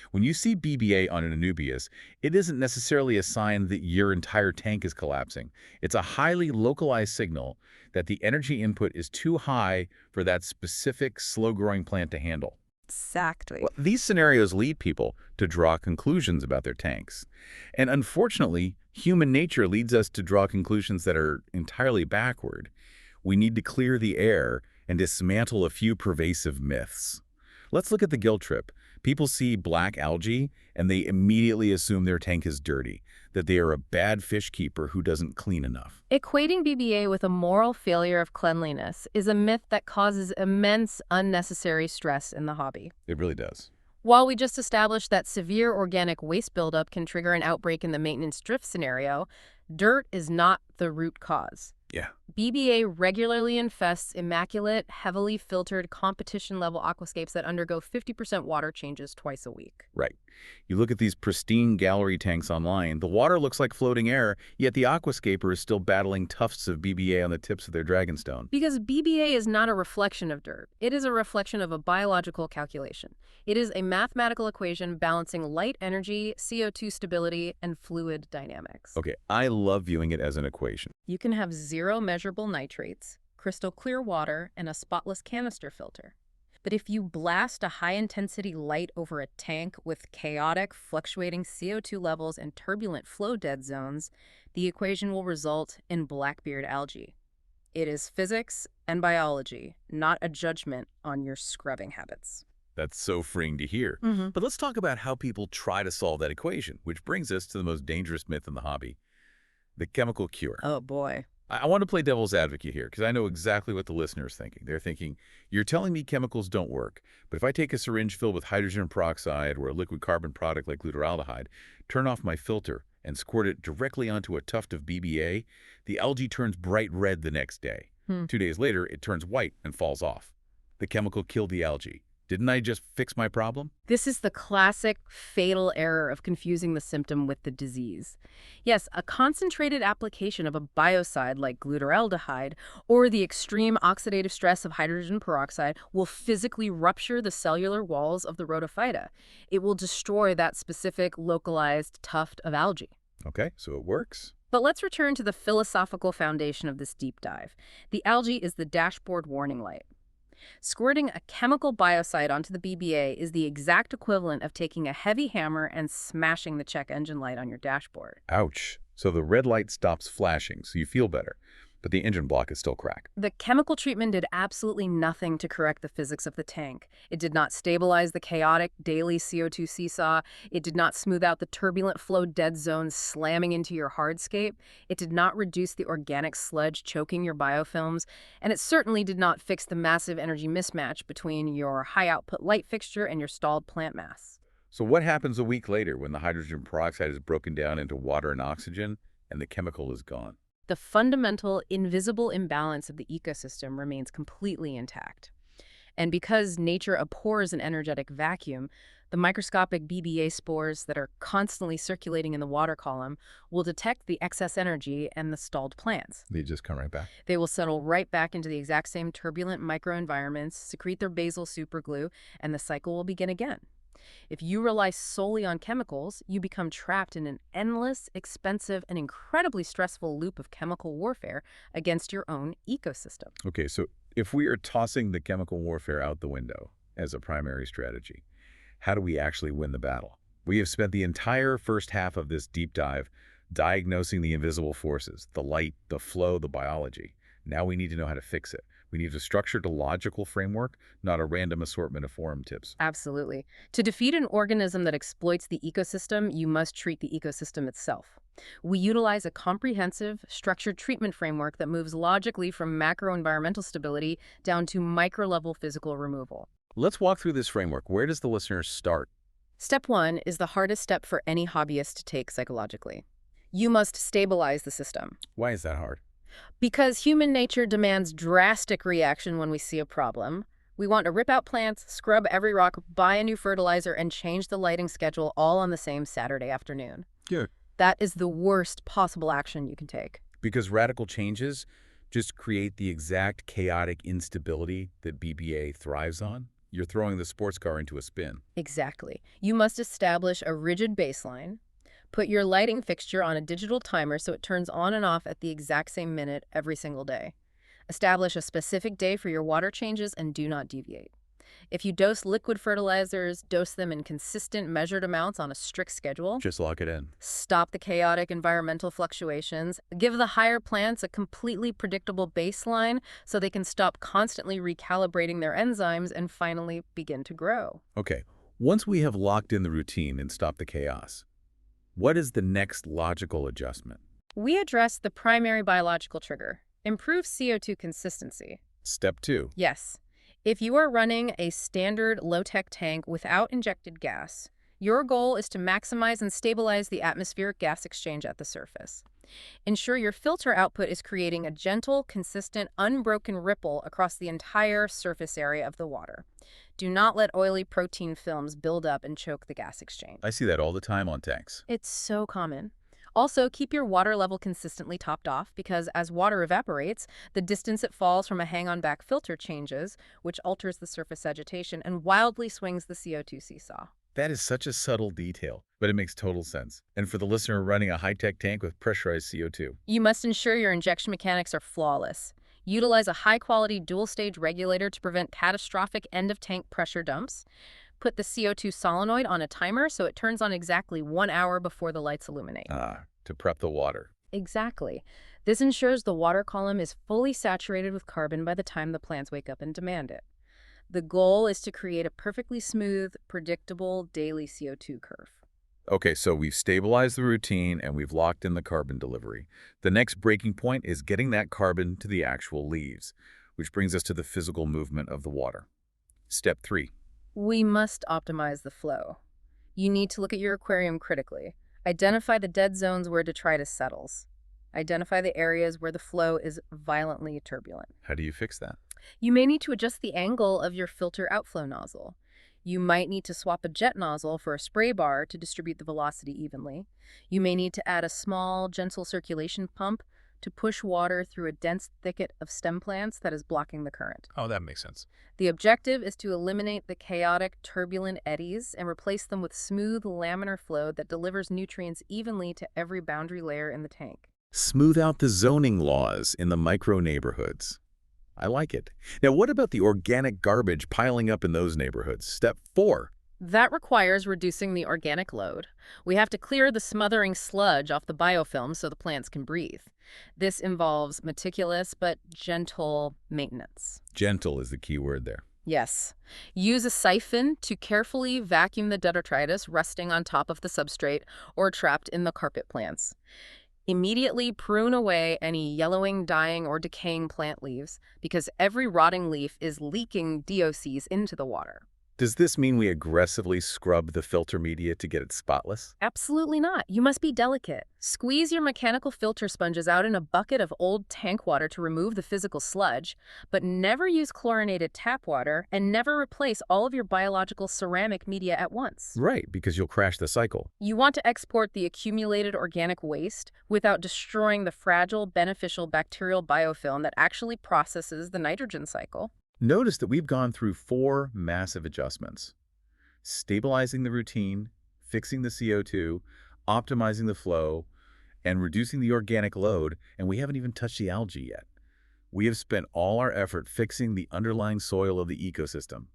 When you see BBA on an Anubias, it isn't necessarily a sign that your entire tank is collapsing. It's a highly localized signal that the energy input is too high for that specific slow-growing plant to handle. Exactly. Well, these scenarios lead people to draw conclusions about their tanks. And unfortunately, human nature leads us to draw conclusions that are entirely backward. We need to clear the air and dismantle a few pervasive myths. Let's look at the guilt trip. People see black algae and they immediately assume their tank is dirty, that they are a bad fish keeper who doesn't clean enough. Equating BBA with a moral failure of cleanliness is a myth that causes immense unnecessary stress in the hobby. It really does. While we just established that severe organic waste buildup can trigger an outbreak in the maintenance drift scenario, dirt is not the root cause. Yeah. BBA regularly infests immaculate, heavily filtered, competition-level aquascapes that undergo 50% water changes twice a week. Right. You look at these pristine gallery tanks online, the water looks like floating air, yet the aquascaper is still battling tufts of BBA on the tips of their dragonstone. Because BBA is not a reflection of dirt. It is a reflection of a biological calculation. It is a mathematical equation balancing light energy, CO2 stability, and fluid dynamics. Okay, I love viewing it as an equation. You can have 0 measurable nitrates, crystal clear water, and a spotless canister filter. But if you blast a high-intensity light over a tank with chaotic, fluctuating CO2 levels and turbulent flow dead zones, the equation will result in Black Beard algae. It is physics and biology, not a judgment on your scrubbing habits. That's so freeing to hear. But let's talk about how people try to solve that equation, which brings us to the most dangerous myth in the hobby, the chemical cure. Oh, boy. I want to play devil's advocate here because I know exactly what the listener is thinking. They're thinking, you're telling me chemicals don't work, but if I take a syringe filled with hydrogen peroxide or a liquid carbon product like glutaraldehyde, turn off my filter, and squirt it directly onto a tuft of BBA, the algae turns bright red the next day. 2 days later, it turns white and falls off. The chemical killed the algae. Didn't I just fix my problem? This is the classic fatal error of confusing the symptom with the disease. Yes, a concentrated application of a biocide like glutaraldehyde or the extreme oxidative stress of hydrogen peroxide will physically rupture the cellular walls of the rhodophyta. It will destroy that specific localized tuft of algae. Okay, so it works. But let's return to the philosophical foundation of this deep dive. The algae is the dashboard warning light. Squirting a chemical biocide onto the BBA is the exact equivalent of taking a heavy hammer and smashing the check engine light on your dashboard. Ouch. So the red light stops flashing, so you feel better, but the engine block is still cracked. The chemical treatment did absolutely nothing to correct the physics of the tank. It did not stabilize the chaotic daily CO2 seesaw. It did not smooth out the turbulent flow dead zones slamming into your hardscape. It did not reduce the organic sludge choking your biofilms. And it certainly did not fix the massive energy mismatch between your high-output light fixture and your stalled plant mass. So what happens a week later when the hydrogen peroxide is broken down into water and oxygen and the chemical is gone? The fundamental, invisible imbalance of the ecosystem remains completely intact. And because nature abhors an energetic vacuum, the microscopic BBA spores that are constantly circulating in the water column will detect the excess energy and the stalled plants. They just come right back. They will settle right back into the exact same turbulent microenvironments, secrete their basal superglue, and the cycle will begin again. If you rely solely on chemicals, you become trapped in an endless, expensive, and incredibly stressful loop of chemical warfare against your own ecosystem. Okay, so if we are tossing the chemical warfare out the window as a primary strategy, how do we actually win the battle? We have spent the entire first half of this deep dive diagnosing the invisible forces, the light, the flow, the biology. Now we need to know how to fix it. We need a structured, logical framework, not a random assortment of forum tips. Absolutely. To defeat an organism that exploits the ecosystem, you must treat the ecosystem itself. We utilize a comprehensive, structured treatment framework that moves logically from macro-environmental stability down to micro-level physical removal. Let's walk through this framework. Where does the listener start? Step 1 is the hardest step for any hobbyist to take psychologically. You must stabilize the system. Why is that hard? Because human nature demands drastic reaction when we see a problem. We want to rip out plants, scrub every rock, buy a new fertilizer, and change the lighting schedule all on the same Saturday afternoon. Yeah. That is the worst possible action you can take. Because radical changes just create the exact chaotic instability that BBA thrives on. You're throwing the sports car into a spin. Exactly. You must establish a rigid baseline. Put your lighting fixture on a digital timer so it turns on and off at the exact same minute every single day. Establish a specific day for your water changes and do not deviate. If you dose liquid fertilizers, dose them in consistent measured amounts on a strict schedule. Just lock it in. Stop the chaotic environmental fluctuations. Give the higher plants a completely predictable baseline so they can stop constantly recalibrating their enzymes and finally begin to grow. Okay, once we have locked in the routine and stopped the chaos, what is the next logical adjustment? We address the primary biological trigger. Improve CO2 consistency. Step 2. Yes. If you are running a standard low-tech tank without injected gas, your goal is to maximize and stabilize the atmospheric gas exchange at the surface. Ensure your filter output is creating a gentle, consistent, unbroken ripple across the entire surface area of the water. Do not let oily protein films build up and choke the gas exchange. I see that all the time on tanks. It's so common. Also, keep your water level consistently topped off because as water evaporates, the distance it falls from a hang-on-back filter changes, which alters the surface agitation and wildly swings the CO2 seesaw. That is such a subtle detail, but it makes total sense. And for the listener running a high-tech tank with pressurized CO2. You must ensure your injection mechanics are flawless. Utilize a high-quality dual-stage regulator to prevent catastrophic end-of-tank pressure dumps. Put the CO2 solenoid on a timer so it turns on exactly 1 hour before the lights illuminate. To prep the water. Exactly. This ensures the water column is fully saturated with carbon by the time the plants wake up and demand it. The goal is to create a perfectly smooth, predictable daily CO2 curve. Okay, so we've stabilized the routine and we've locked in the carbon delivery. The next breaking point is getting that carbon to the actual leaves, which brings us to the physical movement of the water. Step 3. We must optimize the flow. You need to look at your aquarium critically. Identify the dead zones where detritus settles. Identify the areas where the flow is violently turbulent. How do you fix that? You may need to adjust the angle of your filter outflow nozzle. You might need to swap a jet nozzle for a spray bar to distribute the velocity evenly. You may need to add a small, gentle circulation pump to push water through a dense thicket of stem plants that is blocking the current. Oh, that makes sense. The objective is to eliminate the chaotic, turbulent eddies and replace them with smooth, laminar flow that delivers nutrients evenly to every boundary layer in the tank. Smooth out the zoning laws in the micro neighborhoods. I like it. Now, what about the organic garbage piling up in those neighborhoods? Step 4. That requires reducing the organic load. We have to clear the smothering sludge off the biofilm so the plants can breathe. This involves meticulous but gentle maintenance. Gentle is the key word there. Yes. Use a siphon to carefully vacuum the detritus resting on top of the substrate or trapped in the carpet plants. Immediately prune away any yellowing, dying, or decaying plant leaves because every rotting leaf is leaking DOCs into the water. Does this mean we aggressively scrub the filter media to get it spotless? Absolutely not. You must be delicate. Squeeze your mechanical filter sponges out in a bucket of old tank water to remove the physical sludge, but never use chlorinated tap water and never replace all of your biological ceramic media at once. Right, because you'll crash the cycle. You want to export the accumulated organic waste without destroying the fragile, beneficial bacterial biofilm that actually processes the nitrogen cycle. Notice that we've gone through 4 massive adjustments: stabilizing the routine, fixing the CO2, optimizing the flow, and reducing the organic load, and we haven't even touched the algae yet. We have spent all our effort fixing the underlying soil of the ecosystem,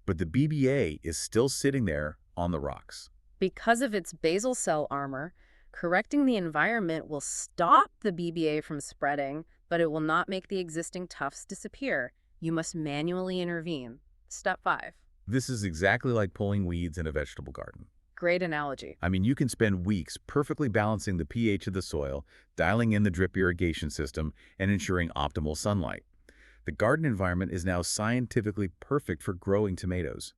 but the BBA is still sitting there on the rocks. Because of its basal cell armor, correcting the environment will stop the BBA from spreading, but it will not make the existing tufts disappear. You must manually intervene. Step 5. This is exactly like pulling weeds in a vegetable garden. Great analogy. I mean, you can spend weeks perfectly balancing the pH of the soil, dialing in the drip irrigation system, and ensuring optimal sunlight. The garden environment is now scientifically perfect for growing tomatoes.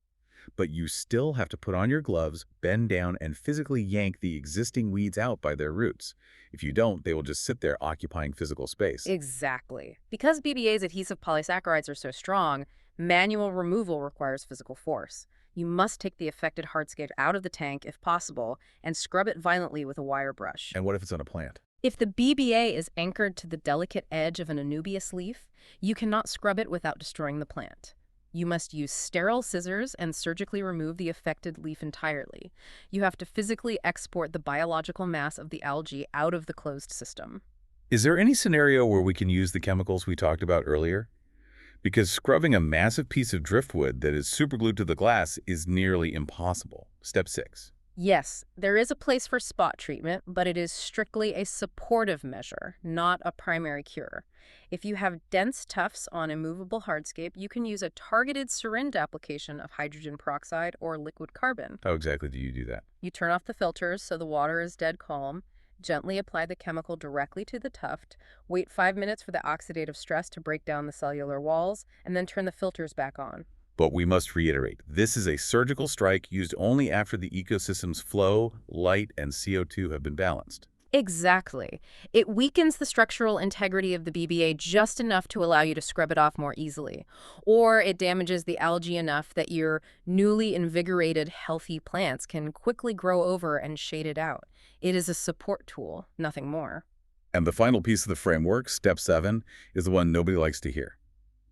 But you still have to put on your gloves, bend down, and physically yank the existing weeds out by their roots. If you don't, they will just sit there occupying physical space. Exactly. Because BBA's adhesive polysaccharides are so strong, manual removal requires physical force. You must take the affected hardscape out of the tank if possible and scrub it violently with a wire brush. And what if it's on a plant? If the BBA is anchored to the delicate edge of an anubias leaf, you cannot scrub it without destroying the plant. You must use sterile scissors and surgically remove the affected leaf entirely. You have to physically export the biological mass of the algae out of the closed system. Is there any scenario where we can use the chemicals we talked about earlier? Because scrubbing a massive piece of driftwood that is superglued to the glass is nearly impossible. Step 6. Yes, there is a place for spot treatment, but it is strictly a supportive measure, not a primary cure. If you have dense tufts on immovable hardscape, you can use a targeted syringe application of hydrogen peroxide or liquid carbon. How exactly do you do that? You turn off the filters so the water is dead calm, gently apply the chemical directly to the tuft, wait 5 minutes for the oxidative stress to break down the cellular walls, and then turn the filters back on. But we must reiterate, this is a surgical strike used only after the ecosystem's flow, light, and CO2 have been balanced. Exactly. It weakens the structural integrity of the BBA just enough to allow you to scrub it off more easily. Or it damages the algae enough that your newly invigorated, healthy plants can quickly grow over and shade it out. It is a support tool, nothing more. And the final piece of the framework, step 7, is the one nobody likes to hear: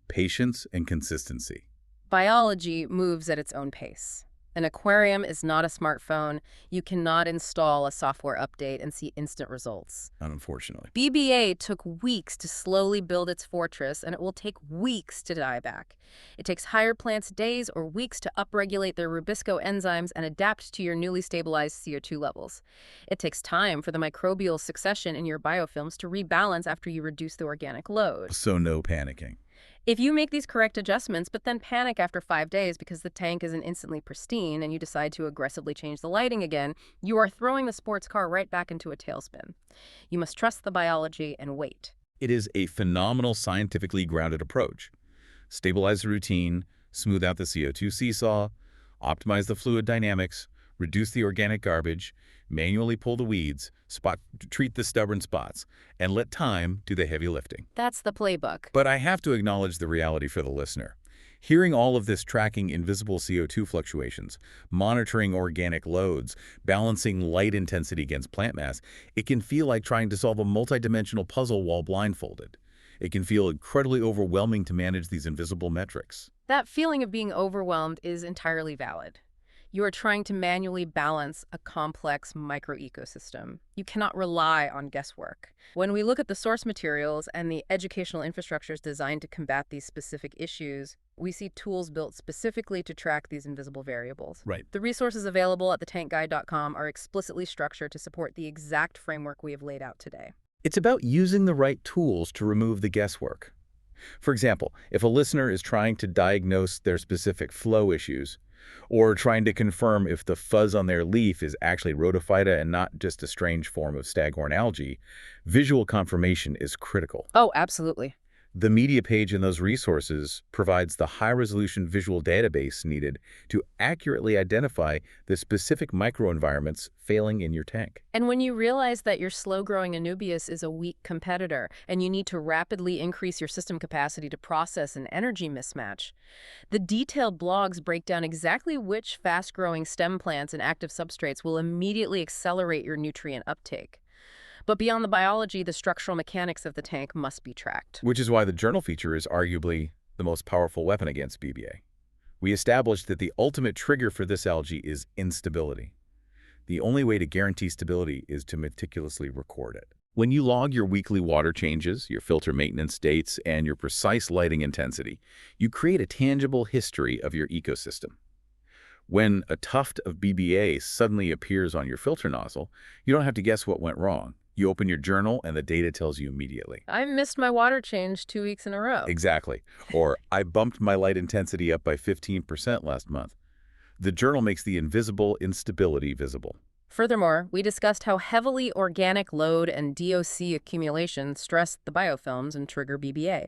patience and consistency. Biology moves at its own pace. An aquarium is not a smartphone. You cannot install a software update and see instant results. Unfortunately. BBA took weeks to slowly build its fortress, and it will take weeks to die back. It takes higher plants days or weeks to upregulate their rubisco enzymes and adapt to your newly stabilized CO2 levels. It takes time for the microbial succession in your biofilms to rebalance after you reduce the organic load. So no panicking. If you make these correct adjustments, but then panic after 5 days because the tank isn't instantly pristine and you decide to aggressively change the lighting again, you are throwing the sports car right back into a tailspin. You must trust the biology and wait. It is a phenomenal scientifically grounded approach. Stabilize the routine, smooth out the CO2 seesaw, optimize the fluid dynamics, reduce the organic garbage, manually pull the weeds, treat the stubborn spots, and let time do the heavy lifting. That's the playbook. But I have to acknowledge the reality for the listener. Hearing all of this, tracking invisible CO2 fluctuations, monitoring organic loads, balancing light intensity against plant mass, it can feel like trying to solve a multidimensional puzzle while blindfolded. It can feel incredibly overwhelming to manage these invisible metrics. That feeling of being overwhelmed is entirely valid. You are trying to manually balance a complex microecosystem. You cannot rely on guesswork. When we look at the source materials and the educational infrastructures designed to combat these specific issues, we see tools built specifically to track these invisible variables. Right. The resources available at thetankguide.com are explicitly structured to support the exact framework we have laid out today. It's about using the right tools to remove the guesswork. For example, if a listener is trying to diagnose their specific flow issues, or trying to confirm if the fuzz on their leaf is actually rotophyta and not just a strange form of staghorn algae, visual confirmation is critical. Oh, absolutely. The media page in those resources provides the high-resolution visual database needed to accurately identify the specific microenvironments failing in your tank. And when you realize that your slow-growing Anubias is a weak competitor and you need to rapidly increase your system capacity to process an energy mismatch, the detailed blogs break down exactly which fast-growing stem plants and active substrates will immediately accelerate your nutrient uptake. But beyond the biology, the structural mechanics of the tank must be tracked. Which is why the journal feature is arguably the most powerful weapon against BBA. We established that the ultimate trigger for this algae is instability. The only way to guarantee stability is to meticulously record it. When you log your weekly water changes, your filter maintenance dates, and your precise lighting intensity, you create a tangible history of your ecosystem. When a tuft of BBA suddenly appears on your filter nozzle, you don't have to guess what went wrong. You open your journal and the data tells you immediately. I missed my water change 2 weeks in a row. Exactly. Or, I bumped my light intensity up by 15% last month. The journal makes the invisible instability visible. Furthermore, we discussed how heavily organic load and DOC accumulation stress the biofilms and trigger BBA.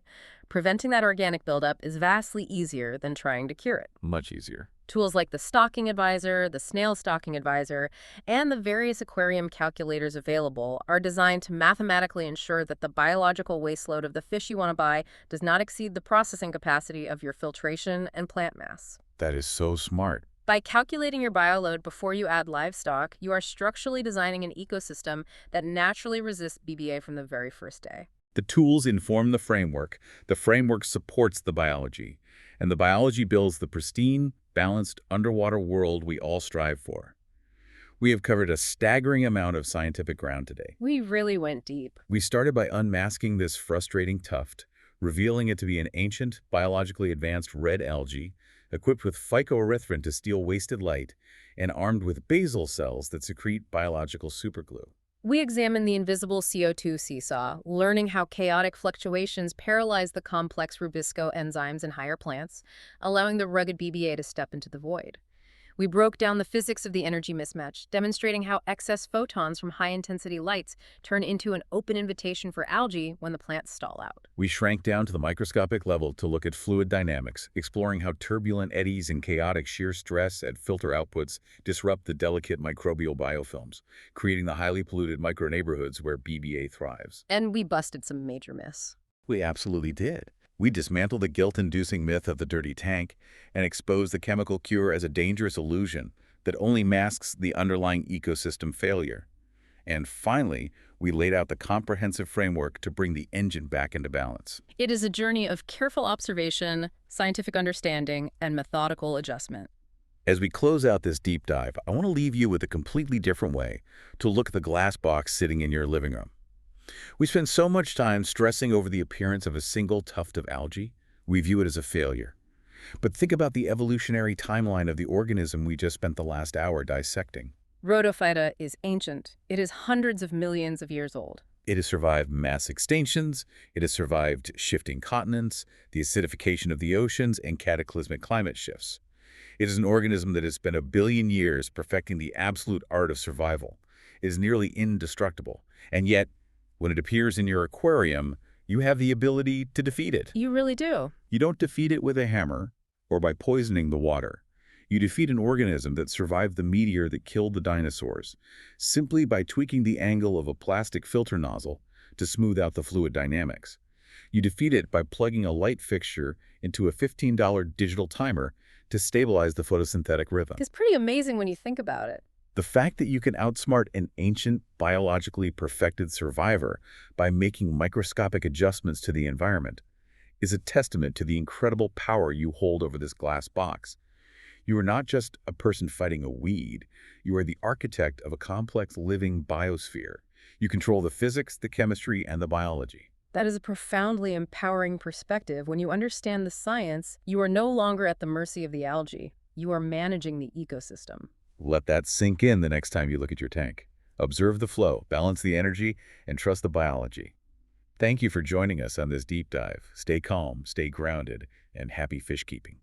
Preventing that organic buildup is vastly easier than trying to cure it. Much easier. Tools like the Stocking Advisor, the Snail Stocking Advisor, and the various aquarium calculators available are designed to mathematically ensure that the biological waste load of the fish you want to buy does not exceed the processing capacity of your filtration and plant mass. That is so smart. By calculating your bioload before you add livestock, you are structurally designing an ecosystem that naturally resists BBA from the very first day. The tools inform the framework supports the biology, and the biology builds the pristine, balanced underwater world we all strive for. We have covered a staggering amount of scientific ground today. We really went deep. We started by unmasking this frustrating tuft, revealing it to be an ancient, biologically advanced red algae, equipped with phycoerythrin to steal wasted light, and armed with basal cells that secrete biological superglue. We examined the invisible CO2 seesaw, learning how chaotic fluctuations paralyze the complex rubisco enzymes in higher plants, allowing the rugged BBA to step into the void. We broke down the physics of the energy mismatch, demonstrating how excess photons from high-intensity lights turn into an open invitation for algae when the plants stall out. We shrank down to the microscopic level to look at fluid dynamics, exploring how turbulent eddies and chaotic shear stress at filter outputs disrupt the delicate microbial biofilms, creating the highly polluted microneighborhoods where BBA thrives. And we busted some major myths. We absolutely did. We dismantled the guilt-inducing myth of the dirty tank and exposed the chemical cure as a dangerous illusion that only masks the underlying ecosystem failure. And finally, we laid out the comprehensive framework to bring the engine back into balance. It is a journey of careful observation, scientific understanding, and methodical adjustment. As we close out this deep dive, I want to leave you with a completely different way to look at the glass box sitting in your living room. We spend so much time stressing over the appearance of a single tuft of algae, we view it as a failure. But think about the evolutionary timeline of the organism we just spent the last hour dissecting. Rhodophyta is ancient. It is hundreds of millions of years old. It has survived mass extinctions, it has survived shifting continents, the acidification of the oceans, and cataclysmic climate shifts. It is an organism that has spent 1 billion years perfecting the absolute art of survival. It is nearly indestructible, and yet, when it appears in your aquarium, you have the ability to defeat it. You really do. You don't defeat it with a hammer or by poisoning the water. You defeat an organism that survived the meteor that killed the dinosaurs simply by tweaking the angle of a plastic filter nozzle to smooth out the fluid dynamics. You defeat it by plugging a light fixture into a $15 digital timer to stabilize the photosynthetic rhythm. It's pretty amazing when you think about it. The fact that you can outsmart an ancient, biologically perfected survivor by making microscopic adjustments to the environment is a testament to the incredible power you hold over this glass box. You are not just a person fighting a weed. You are the architect of a complex living biosphere. You control the physics, the chemistry, and the biology. That is a profoundly empowering perspective. When you understand the science, you are no longer at the mercy of the algae. You are managing the ecosystem. Let that sink in the next time you look at your tank. Observe the flow, balance the energy, and trust the biology. Thank you for joining us on this deep dive. Stay calm, stay grounded, and happy fish keeping.